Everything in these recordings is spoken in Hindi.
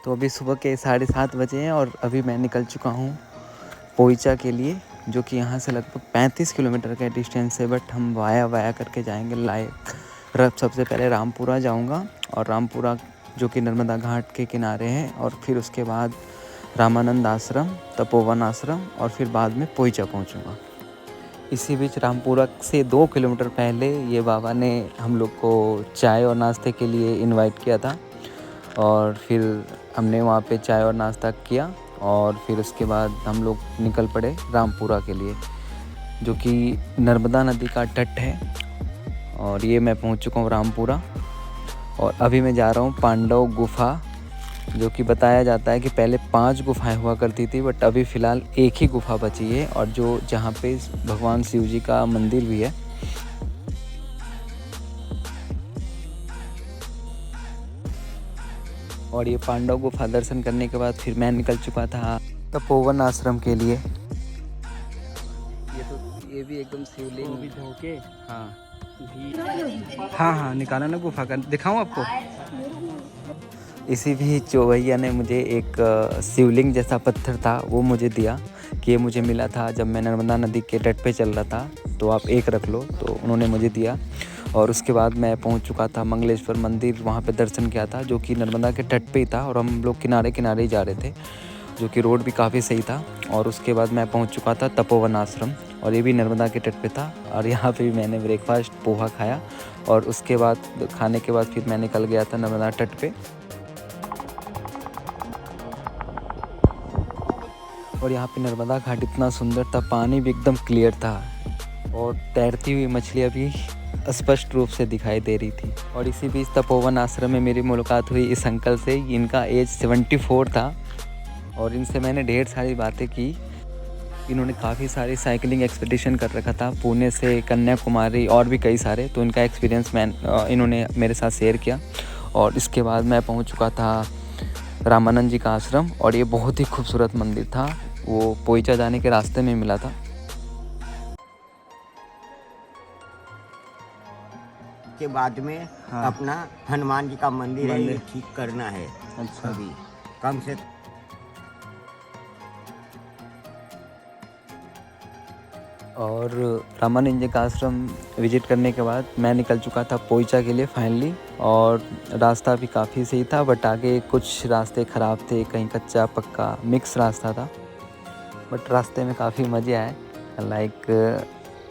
तो अभी सुबह के 7:30 बजे हैं और अभी मैं निकल चुका हूँ पोईचा के लिए, जो कि यहाँ से लगभग 35 किलोमीटर का डिस्टेंस है। बट हम वाया करके जाएंगे सबसे पहले रामपुरा जाऊँगा, और रामपुरा जो कि नर्मदा घाट के किनारे है, और फिर उसके बाद रामानंद आश्रम, तपोवन आश्रम, और फिर बाद में पोईचा पहुँचूँगा। इसी बीच रामपुरा से 2 किलोमीटर पहले ये बाबा ने हम लोग को चाय और नाश्ते के लिए इनवाइट किया था, और फिर हमने वहाँ पे चाय और नाश्ता किया, और फिर उसके बाद हम लोग निकल पड़े रामपुरा के लिए, जो कि नर्मदा नदी का तट है। और ये मैं पहुँच चुका हूँ रामपुरा, और अभी मैं जा रहा हूँ पांडव गुफा, जो कि बताया जाता है कि पहले 5 गुफाएं हुआ करती थी, बट अभी फ़िलहाल एक ही गुफा बची है, और जहाँ पे भगवान शिव जी का मंदिर भी है। और ये पांडव गुफा दर्शन करने के बाद फिर मैं निकल चुका था तपोवन आश्रम के लिए। ये भी एकदम शिवलिंग भी धोके। हाँ निकाला ना गुफा का, दिखाऊं आपको। इसी भी चौवैया ने मुझे एक शिवलिंग जैसा पत्थर था वो मुझे दिया, कि ये मुझे मिला था जब मैं नर्मदा नदी के तट पे चल रहा था, तो आप एक रख लो, तो उन्होंने मुझे दिया। और उसके बाद मैं पहुंच चुका था मंगलेश्वर मंदिर, वहां पे दर्शन किया था, जो कि नर्मदा के तट पे ही था, और हम लोग किनारे किनारे ही जा रहे थे, जो कि रोड भी काफ़ी सही था। और उसके बाद मैं पहुंच चुका था तपोवन आश्रम, और ये भी नर्मदा के तट पे था, और यहाँ पे भी मैंने ब्रेकफास्ट पोहा खाया, और उसके बाद खाने के बाद फिर मैं निकल गया था नर्मदा तट पे। और यहाँ पे नर्मदा घाट इतना सुंदर था, पानी भी एकदम क्लियर था, और तैरती हुई मछलियाँ भी स्पष्ट रूप से दिखाई दे रही थी। और इसी बीच तपोवन आश्रम में मेरी मुलाकात हुई इस अंकल से। इनका एज 74 था, और इनसे मैंने ढेर सारी बातें की। इन्होंने काफ़ी सारी साइकिलिंग एक्सपीडिशन कर रखा था, पुणे से कन्याकुमारी और भी कई सारे, तो इनका एक्सपीरियंस इन्होंने मेरे साथ शेयर किया। और इसके बाद मैं पहुंच चुका था रामानंद जी का आश्रम, और ये बहुत ही खूबसूरत मंदिर था, वो पोईचा जाने के रास्ते में मिला था। के बाद में अपना हनुमान जी का मंदिर है, ये ठीक करना है। अच्छा। अभी कम से और रामानंद जी का आश्रम विजिट करने के बाद मैं निकल चुका था पोईचा के लिए फाइनली। और रास्ता भी काफ़ी सही था, बट आगे कुछ रास्ते ख़राब थे, कहीं कच्चा पक्का मिक्स रास्ता था, बट रास्ते में काफ़ी मज़े आए।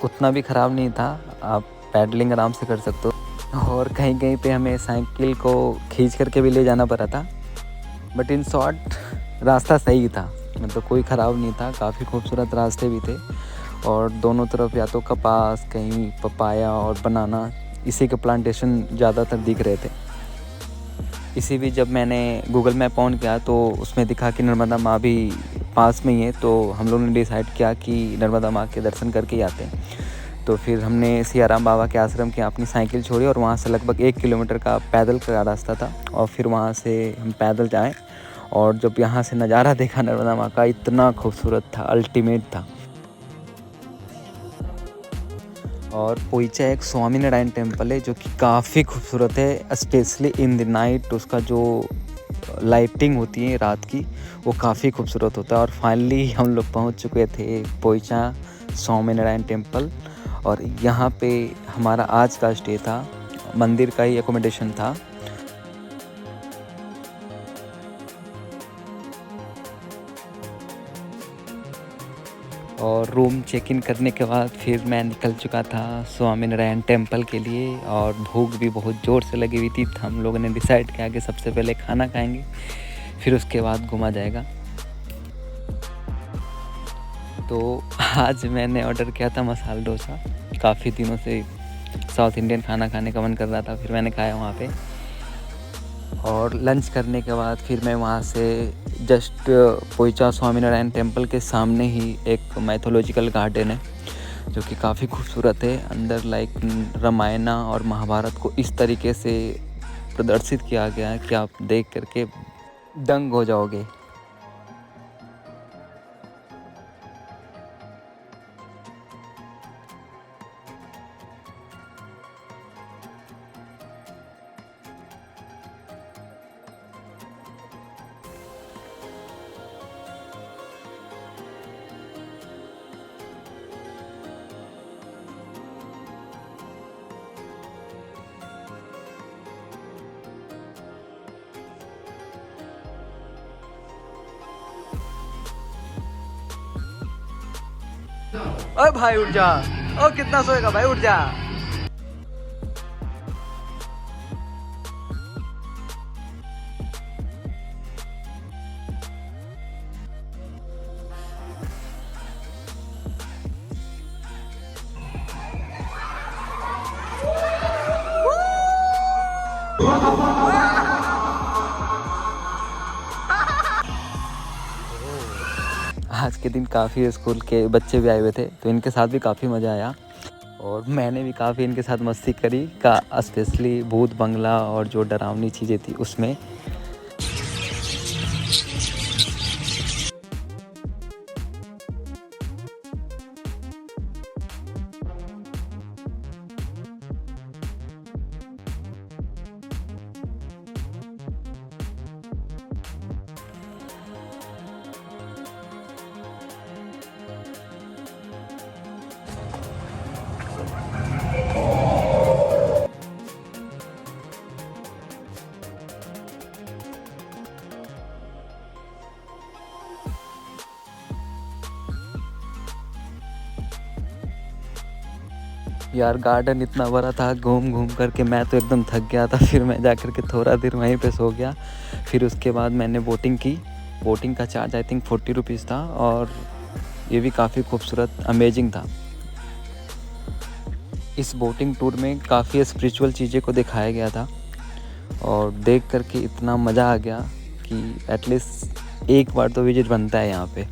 उतना भी ख़राब नहीं था, आप पैडलिंग आराम से कर सकते हो, और कहीं कहीं पे हमें साइकिल को खींच करके भी ले जाना पड़ा था। बट इन शॉर्ट रास्ता सही था, मतलब कोई ख़राब नहीं था, काफ़ी खूबसूरत रास्ते भी थे, और दोनों तरफ या तो कपास, कहीं पपाया और बनाना, इसी के प्लांटेशन ज़्यादातर दिख रहे थे। इसी भी जब मैंने गूगल मैप ऑन किया तो उसमें दिखा कि नर्मदा माँ भी पास में ही है, तो हम लोगों ने डिसाइड किया कि नर्मदा माँ के दर्शन करके ही आते हैं। तो फिर हमने सियाराम बाबा के आश्रम के अपनी साइकिल छोड़ी, और वहाँ से लगभग 1 किलोमीटर का पैदल का रास्ता था, और फिर वहाँ से हम पैदल जाएँ। और जब यहाँ से नज़ारा देखा नर्मदा माँ का, इतना खूबसूरत था, अल्टीमेट था। और पोईचा एक स्वामीनारायण टेम्पल है, जो कि काफ़ी खूबसूरत है, स्पेशली इन द नाइट। उसका जो लाइटिंग होती है रात की, वो काफ़ी खूबसूरत होता है। और फाइनली हम लोग पहुंच चुके थे पोईचा स्वामीनारायण टेम्पल, और यहाँ पे हमारा आज का स्टे था, मंदिर का ही एकोमोडेशन था। और रूम चेक इन करने के बाद फिर मैं निकल चुका था स्वामीनारायण टेम्पल के लिए, और भूख भी बहुत ज़ोर से लगी हुई थी। हम लोगों ने डिसाइड किया कि सबसे पहले खाना खाएंगे, फिर उसके बाद घूमा जाएगा। तो आज मैंने ऑर्डर किया था मसाला डोसा, काफ़ी दिनों से साउथ इंडियन खाना खाने का मन कर रहा था, फिर मैंने खाया वहाँ पे। और लंच करने के बाद फिर मैं वहाँ से जस्ट पोईचा स्वामीनारायण टेम्पल के सामने ही एक मैथोलॉजिकल गार्डन है, जो कि काफ़ी खूबसूरत है। अंदर रामायण और महाभारत को इस तरीके से प्रदर्शित किया गया है कि आप देख करके दंग हो जाओगे। ओए भाई उठ जा। ओ कितना सोएगा भाई, उठ जा। आज के दिन काफ़ी स्कूल के बच्चे भी आए हुए थे, तो इनके साथ भी काफ़ी मज़ा आया और मैंने भी काफ़ी इनके साथ मस्ती करी का, स्पेशली भूत बंगला और जो डरावनी चीज़ें थी उसमें। यार गार्डन इतना बड़ा था, घूम घूम करके मैं तो एकदम थक गया था। फिर मैं जा कर के थोड़ा देर वहीं पे सो गया। फिर उसके बाद मैंने बोटिंग की। बोटिंग का चार्ज आई थिंक 40 रुपीज़ था और ये भी काफ़ी खूबसूरत अमेजिंग था। इस बोटिंग टूर में काफ़ी स्पिरिचुअल चीज़ें को दिखाया गया था और देख करके इतना मज़ा आ गया कि एटलीस्ट एक बार तो विजिट बनता है यहाँ पे।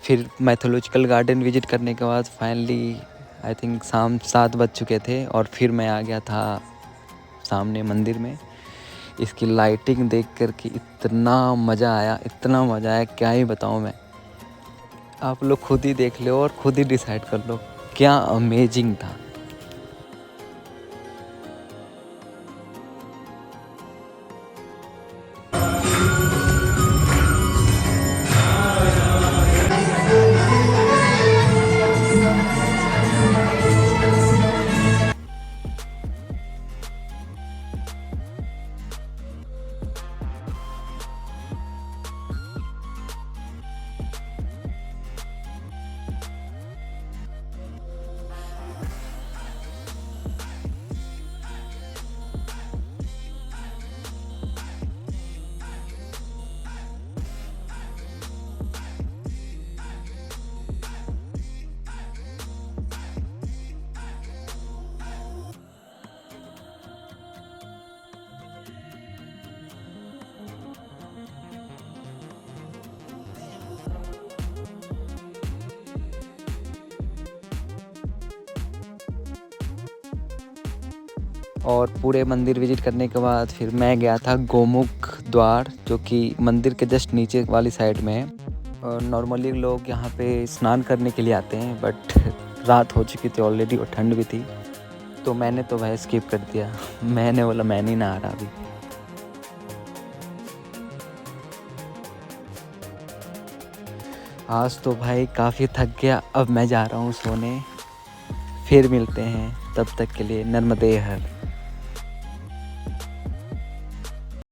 फिर मैथोलॉजिकल गार्डन विजिट करने के बाद फाइनली आई थिंक शाम 7 बज चुके थे और फिर मैं आ गया था सामने मंदिर में। इसकी लाइटिंग देख कर के इतना मज़ा आया, इतना मज़ा आया, क्या ही बताऊँ मैं। आप लोग खुद ही देख लो और खुद ही डिसाइड कर लो, क्या अमेजिंग था। और पूरे मंदिर विजिट करने के बाद फिर मैं गया था गोमुख द्वार, जो कि मंदिर के जस्ट नीचे वाली साइड में है। और नॉर्मली लोग यहाँ पे स्नान करने के लिए आते हैं, बट रात हो चुकी थी ऑलरेडी और ठंड भी थी, तो मैंने तो वह स्किप कर दिया। मैंने बोला मैं नहीं नहा रहा अभी। आज तो भाई काफ़ी थक गया, अब मैं जा रहा हूँ सोने। फिर मिलते हैं, तब तक के लिए नर्मदे हर।